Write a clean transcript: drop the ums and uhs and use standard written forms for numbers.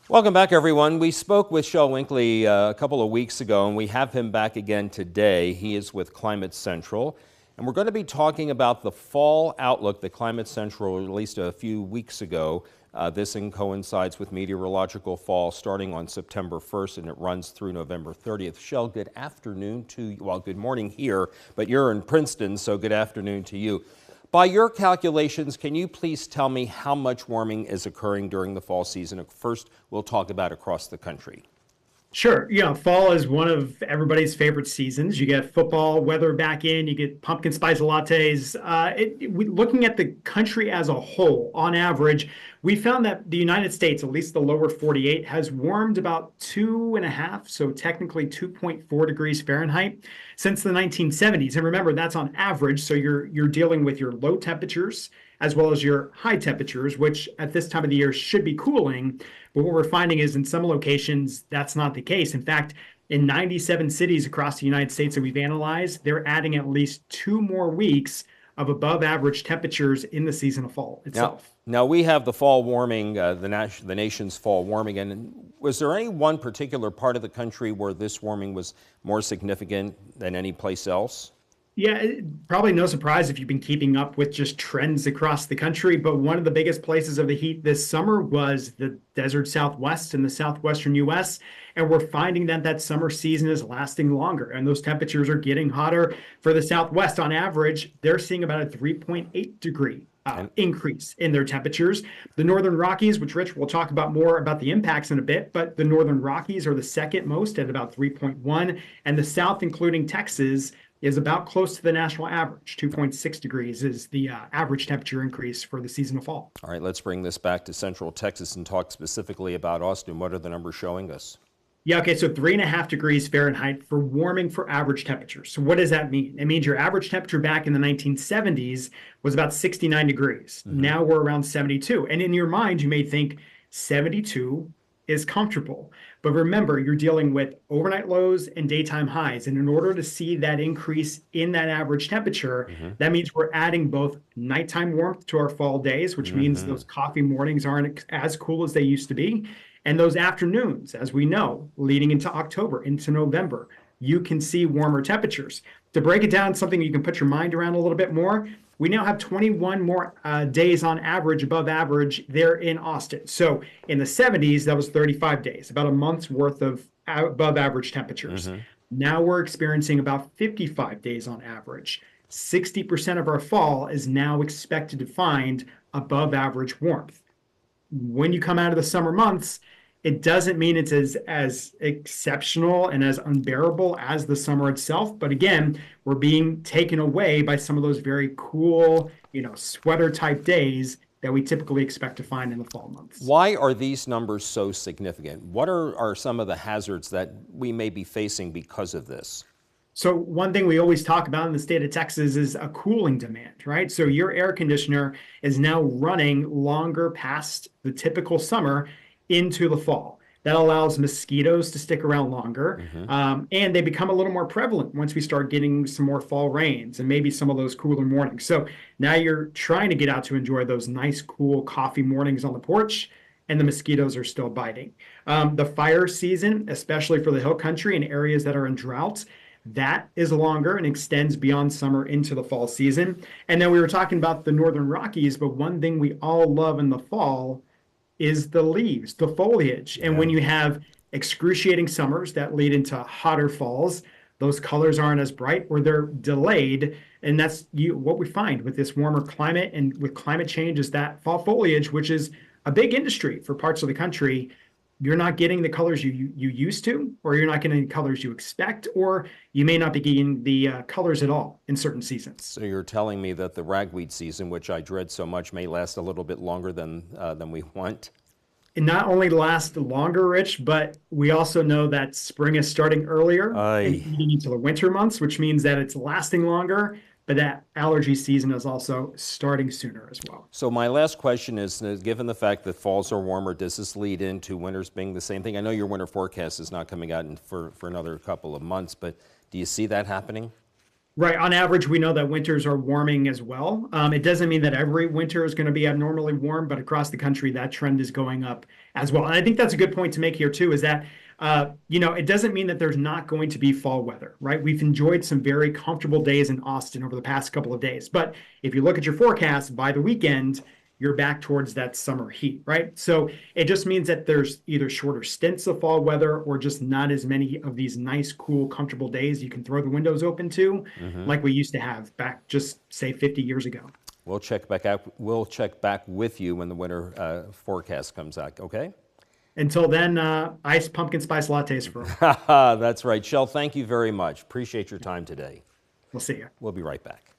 Welcome back, everyone. We spoke with Shel Winkley a couple of weeks ago, and we have him back again today. He is with Climate Central, and we're going to be talking about the fall outlook that Climate Central released a few weeks ago. This coincides with meteorological fall starting on September 1st, and it runs through November 30th. Shel, good afternoon to you. Well, good morning here, but you're in Princeton, so good afternoon to you. By your calculations, can you please tell me how much warming is occurring during the fall season? First, we'll talk about across the country. Sure. Yeah, fall is one of everybody's favorite seasons. You get football weather back in, you get pumpkin spice lattes. Looking at the country as a whole, on average, we found that the United States, at least the lower 48, has warmed about 2.5, so technically 2.4 degrees Fahrenheit since the 1970s. And remember, that's on average, so you're dealing with your low temperatures as well as your high temperatures, which at this time of the year should be cooling. But what we're finding is in some locations, that's not the case. In fact, in 97 cities across the United States that we've analyzed, they're adding at least 2 more weeks of above average temperatures in the season of fall itself. Now we have the fall warming, the nation's fall warming. And was there any one particular part of the country where this warming was more significant than any place else? Yeah, probably no surprise if you've been keeping up with just trends across the country, but one of the biggest places of the heat this summer was the desert Southwest and the southwestern U.S., and we're finding that that summer season is lasting longer, and those temperatures are getting hotter. For the Southwest, on average, they're seeing about a 3.8 degree increase in their temperatures. The Northern Rockies, which Rich will talk about more about the impacts in a bit, but the Northern Rockies are the second most at about 3.1, and the South, including Texas, is about close to the national average. 2.6 degrees is the average temperature increase for the season of fall. All right, let's bring this back to Central Texas and talk specifically about Austin. What are the numbers showing us? Yeah, okay, so 3.5 degrees Fahrenheit for warming for average temperatures. So what does that mean? It means your average temperature back in the 1970s was about 69 degrees. Now we're around 72. And in your mind, you may think 72 is comfortable. But remember, you're dealing with overnight lows and daytime highs. And in order to see that increase in that average temperature, that means we're adding both nighttime warmth to our fall days, which means those coffee mornings aren't as cool as they used to be. And those afternoons, as we know, leading into October, into November, you can see warmer temperatures. To break it down, something you can put your mind around a little bit more, we now have 21 more days on average above average there in Austin. So in the 70s, that was 35 days, about a month's worth of above average temperatures. Now we're experiencing about 55 days on average. 60% of our fall is now expected to find above average warmth. When you come out of the summer months, it doesn't mean it's as exceptional and as unbearable as the summer itself. But again, we're being taken away by some of those very cool, sweater type days that we typically expect to find in the fall months. Why are these numbers so significant? What are some of the hazards that we may be facing because of this? So one thing we always talk about in the state of Texas is a cooling demand, right? So your air conditioner is now running longer past the typical summer into the fall. That allows mosquitoes to stick around longer, and they become a little more prevalent once we start getting some more fall rains and maybe some of those cooler mornings. So now you're trying to get out to enjoy those nice, cool coffee mornings on the porch, and the mosquitoes are still biting. The fire season, especially for the hill country and areas that are in drought, that is longer and extends beyond summer into the fall season. And then we were talking about the Northern Rockies, but one thing we all love in the fall is the leaves, the foliage. And when you have excruciating summers that lead into hotter falls, those colors aren't as bright or they're delayed. And that's what we find with this warmer climate and with climate change is that fall foliage, which is a big industry for parts of the country, you're not getting the colors you used to, or you're not getting the colors you expect, or you may not be getting the colors at all in certain seasons. So you're telling me that the ragweed season, which I dread so much, may last a little bit longer than we want? It not only lasts longer, Rich, but we also know that spring is starting earlier and eating into the winter months, which means that it's lasting longer. But that allergy season is also starting sooner as well. So my last question is, given the fact that falls are warmer, does this lead into winters being the same thing? I know your winter forecast is not coming out for another couple of months, but do you see that happening? Right. On average, we know that winters are warming as well. It doesn't mean that every winter is going to be abnormally warm, but across the country, that trend is going up as well. And I think that's a good point to make here too, is that, it doesn't mean that there's not going to be fall weather, right? We've enjoyed some very comfortable days in Austin over the past couple of days. But if you look at your forecast, by the weekend, you're back towards that summer heat, right? So it just means that there's either shorter stints of fall weather or just not as many of these nice, cool, comfortable days you can throw the windows open to, like we used to have back just say 50 years ago. We'll check back out. We'll check back with you when the winter forecast comes out. Okay. Until then, iced pumpkin spice lattes for them. That's right. Shel, thank you very much. Appreciate your time today. We'll see you. We'll be right back.